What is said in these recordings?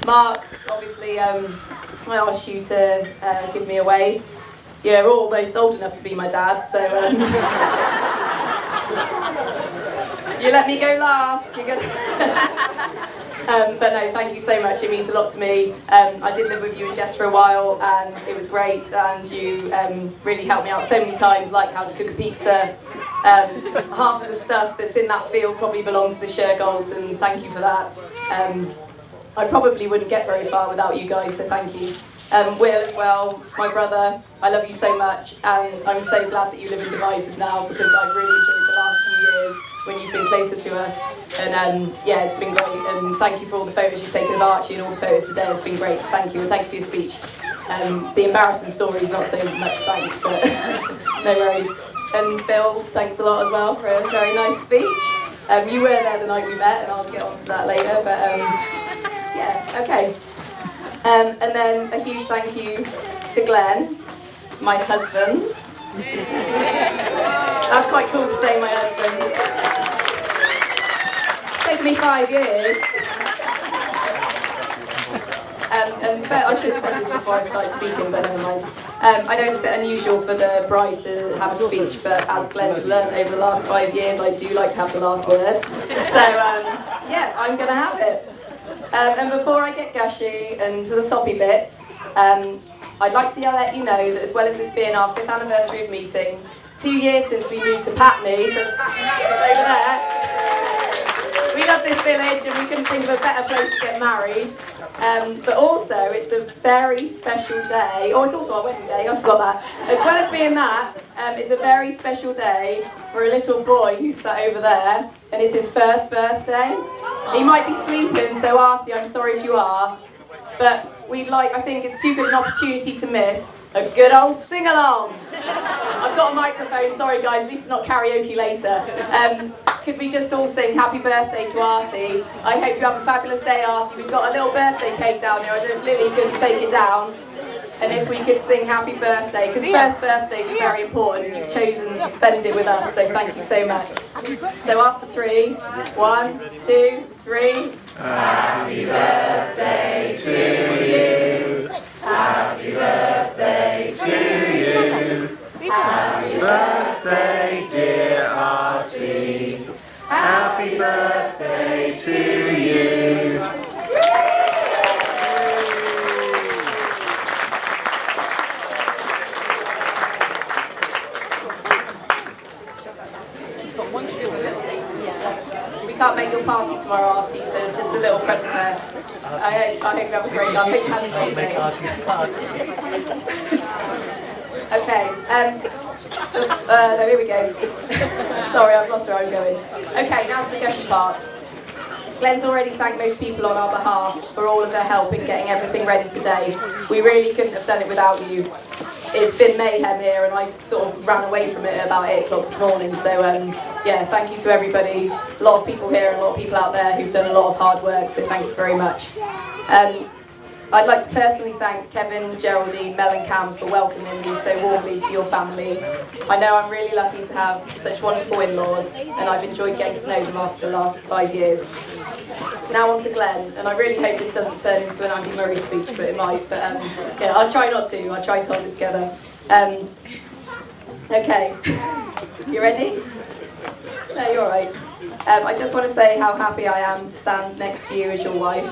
Mark, obviously, I asked you to give me away. You're almost old enough to be my dad, so you let me go last. You're gonna. But no, thank you so much. It means a lot to me. I did live with you and Jess for a while, and it was great. And you really helped me out so many times, like how to cook a pizza. Half of the stuff that's in that field probably belongs to the Shergolds, and thank you for that. I probably wouldn't get very far without you guys, so thank you. Will as well, my brother, I love you so much, and I'm so glad that you live in Devizes now, because I've really enjoyed the last few years when you've been closer to us, and yeah, it's been great, and thank you for all the photos you've taken of Archie and all the photos today. It's been great, so thank you, and thank you for your speech. The embarrassing story is not so much thanks, but no worries. And Phil, thanks a lot as well for a very nice speech. You were there the night we met, and I'll get on to that later, but yeah, okay. And then a huge thank you to Glenn, my husband. That's quite cool to say, my husband. It's taken me 5 years. And I should have said this before I started speaking, but never mind. I know it's a bit unusual for the bride to have a speech, but as Glenn's learnt over the last 5 years, I do like to have the last word. So, yeah, I'm going to have it. And before I get gushy and to the soppy bits, I'd like to let you know that as well as this being our 5th anniversary of meeting, 2 years since we moved to Putney, so over there, we love this village and we couldn't think of a better place to get married. But also, it's a very special day. Oh, it's also our wedding day, I forgot that. As well as being that, it's a very special day for a little boy who's sat over there, and it's his first birthday. He might be sleeping, so Artie, I'm sorry if you are, but I think it's too good an opportunity to miss a good old sing-along. I've got a microphone, sorry guys, at least it's not karaoke later. Could we just all sing happy birthday to Artie? I hope you have a fabulous day, Artie. We've got a little birthday cake down here. I don't know if Lily can take it down. And if we could sing happy birthday, because first birthdays are very important and you've chosen to spend it with us, so thank you so much. So after 3, 1, 2, 3. Happy birthday to you. Happy birthday to you. Happy birthday, dear Artie. Happy birthday to you. We can't make your party tomorrow, Artie, so it's just a little present there. I hope you have a great day. I hope you have a great day. Artie's party. Okay, no, here we go. Sorry, I've lost where I'm going. Okay, now for the gushy part. Glenn's already thanked most people on our behalf for all of their help in getting everything ready today. We really couldn't have done it without you. It's been mayhem here, and I sort of ran away from it at about 8 o'clock this morning, so yeah, thank you to everybody. A lot of people here and a lot of people out there who've done a lot of hard work, so thank you very much. I'd like to personally thank Kevin, Geraldine, Mel and Cam for welcoming me so warmly to your family. I know I'm really lucky to have such wonderful in-laws, and I've enjoyed getting to know them after the last 5 years. Now on to Glenn, and I really hope this doesn't turn into an Andy Murray speech, but it might, but yeah, I'll try not to, I'll try to hold it together. Okay, you ready? No, you're alright. I just want to say how happy I am to stand next to you as your wife.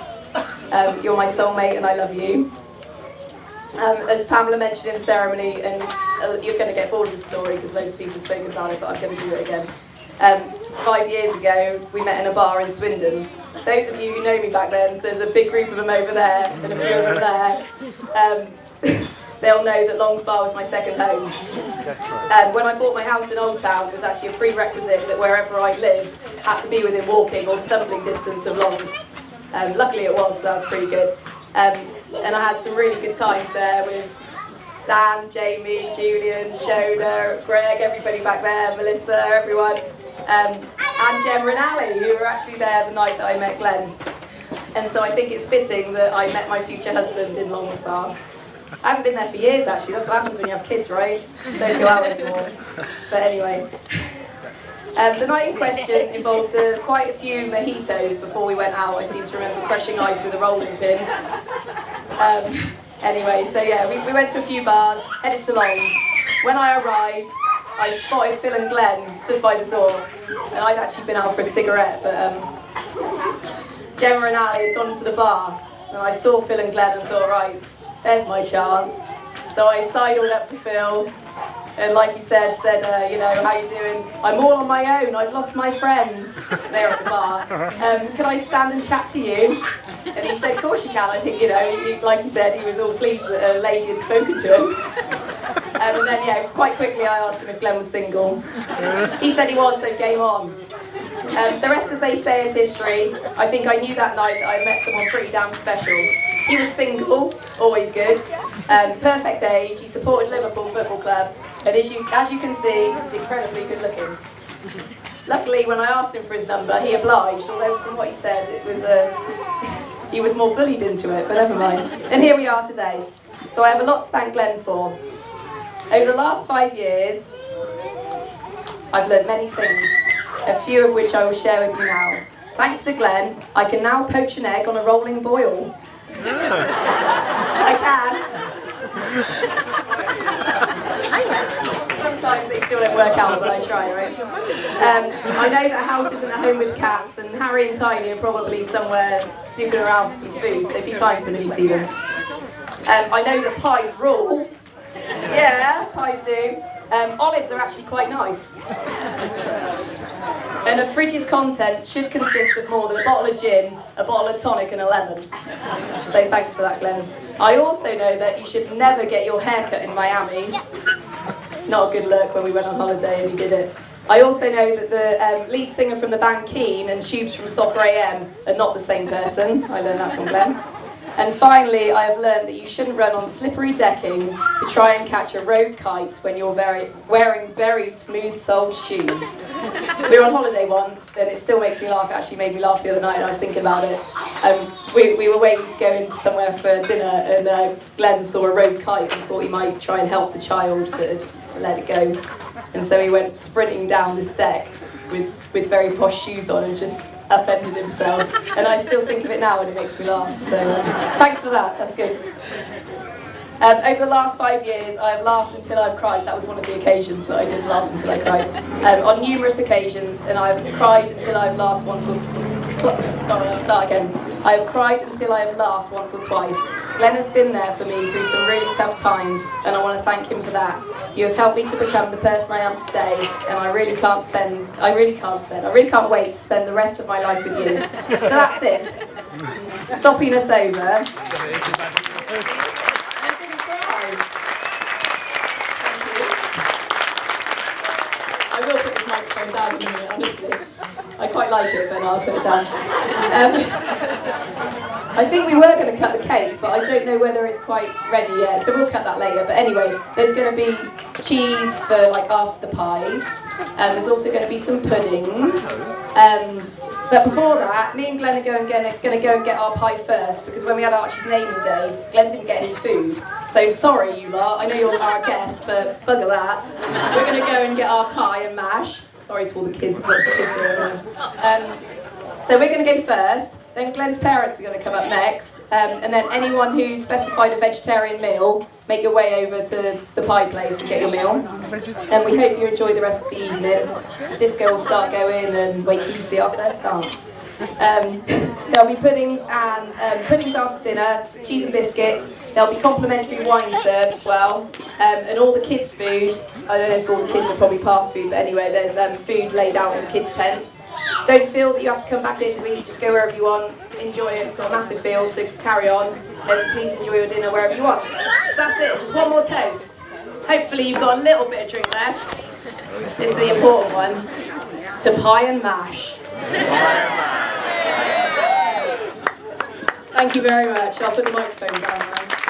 You're my soulmate and I love you. As Pamela mentioned in the ceremony, and you're going to get bored of the story because loads of people have spoken about it, but I'm going to do it again. 5 years ago, we met in a bar in Swindon. Those of you who know me back then, so there's a big group of them over there and a few of them there. They'll know that Long's Bar was my second home. When I bought my house in Old Town, it was actually a prerequisite that wherever I lived had to be within walking or stumbling distance of Long's. Luckily it was, so that was pretty good. And I had some really good times there with Dan, Jamie, Julian, Shona, Greg, everybody back there, Melissa, everyone. And Gemma and Ali, who were actually there the night that I met Glenn. And so I think it's fitting that I met my future husband in Long's Bar. I haven't been there for years actually, that's what happens when you have kids, right? You don't go out anymore. But anyway. The night in question involved quite a few mojitos before we went out. I seem to remember crushing ice with a rolling pin. Anyway, so yeah, we went to a few bars, headed to Long's. When I arrived, I spotted Phil and Glenn stood by the door, and I'd actually been out for a cigarette, but Gemma and Ali had gone into the bar, and I saw Phil and Glenn and thought, right, there's my chance. So I sidled up to Phil, and like he said, you know, how you doing? I'm all on my own, I've lost my friends. There at the bar. Can I stand and chat to you? And he said, of course you can. I think, you know, like he said, he was all pleased that a lady had spoken to him. And then, yeah, quite quickly I asked him if Glenn was single. He said he was, so game on. The rest, as they say, is history. I think I knew that night that I met someone pretty damn special. He was single, always good, perfect age, he supported Liverpool Football Club, and as you can see, he's incredibly good looking. Luckily, when I asked him for his number, he obliged, although from what he said, it was he was more bullied into it, but never mind. And here we are today. So I have a lot to thank Glenn for. Over the last 5 years, I've learned many things, a few of which I will share with you now. Thanks to Glenn, I can now poach an egg on a rolling boil. I can. Sometimes they still don't work out, but I try, right? I know that House isn't a home with cats, and Harry and Tiny are probably somewhere snooping around for some food, so be kind to them if you see them. I know that pies rule. Yeah, pies do. Olives are actually quite nice. And a fridge's contents should consist of more than a bottle of gin, a bottle of tonic and a lemon. So thanks for that, Glenn. I also know that you should never get your hair cut in Miami. Not a good look when we went on holiday and he did it. I also know that the lead singer from the band Keane and Tubes from Soccer AM are not the same person. I learned that from Glenn. And finally, I have learned that you shouldn't run on slippery decking to try and catch a road kite when you're wearing very smooth-soled shoes. We were on holiday once, and it still makes me laugh. It actually made me laugh the other night, and I was thinking about it. We were waiting to go into somewhere for dinner, and Glenn saw a road kite and thought he might try and help the child that had let it go. And so he went sprinting down this deck with very posh shoes on and just upended himself, and I still think of it now and it makes me laugh, so thanks for that, that's good. Over the last 5 years I have laughed until I've cried. That was one of the occasions that I did laugh until I cried. On numerous occasions, and I've cried until I've laughed once or twice. Sorry, I'll start again. I have cried until I have laughed once or twice. Glenn has been there for me through some really tough times, and I want to thank him for that. You have helped me to become the person I am today, and I really can't wait to spend the rest of my life with you. So that's it. Soppiness over. I will put this microphone down in a minute, honestly. I quite like it, but I'll put it down. I think we were going to cut the cake, but I don't know whether it's quite ready yet, so we'll cut that later. But anyway, there's going to be cheese for like after the pies. There's also going to be some puddings. But before that, me and Glenn are going to go and get our pie first, because when we had Archie's naming day, Glenn didn't get any food. So sorry, you lot. I know you're our guests, but bugger that. We're going to go and get our pie and mash. Sorry to all the kids, lots of kids here. So we're going to go first. Then Glenn's parents are going to come up next, and then anyone who specified a vegetarian meal, make your way over to the pie place and get your meal. And we hope you enjoy the rest of the evening. The disco will start going, and wait till you see our first dance. There'll be puddings after dinner, cheese and biscuits. There'll be complimentary wine served as well, and all the kids' food. I don't know if all the kids are probably past food, but anyway, there's food laid out in the kids' tent. Don't feel that you have to come back here to eat, just go wherever you want, enjoy it. It's got a massive field, so carry on, and please enjoy your dinner wherever you want. So that's it, just one more toast. Hopefully you've got a little bit of drink left. This is the important one. To pie and mash. Thank you very much. I'll put the microphone down now.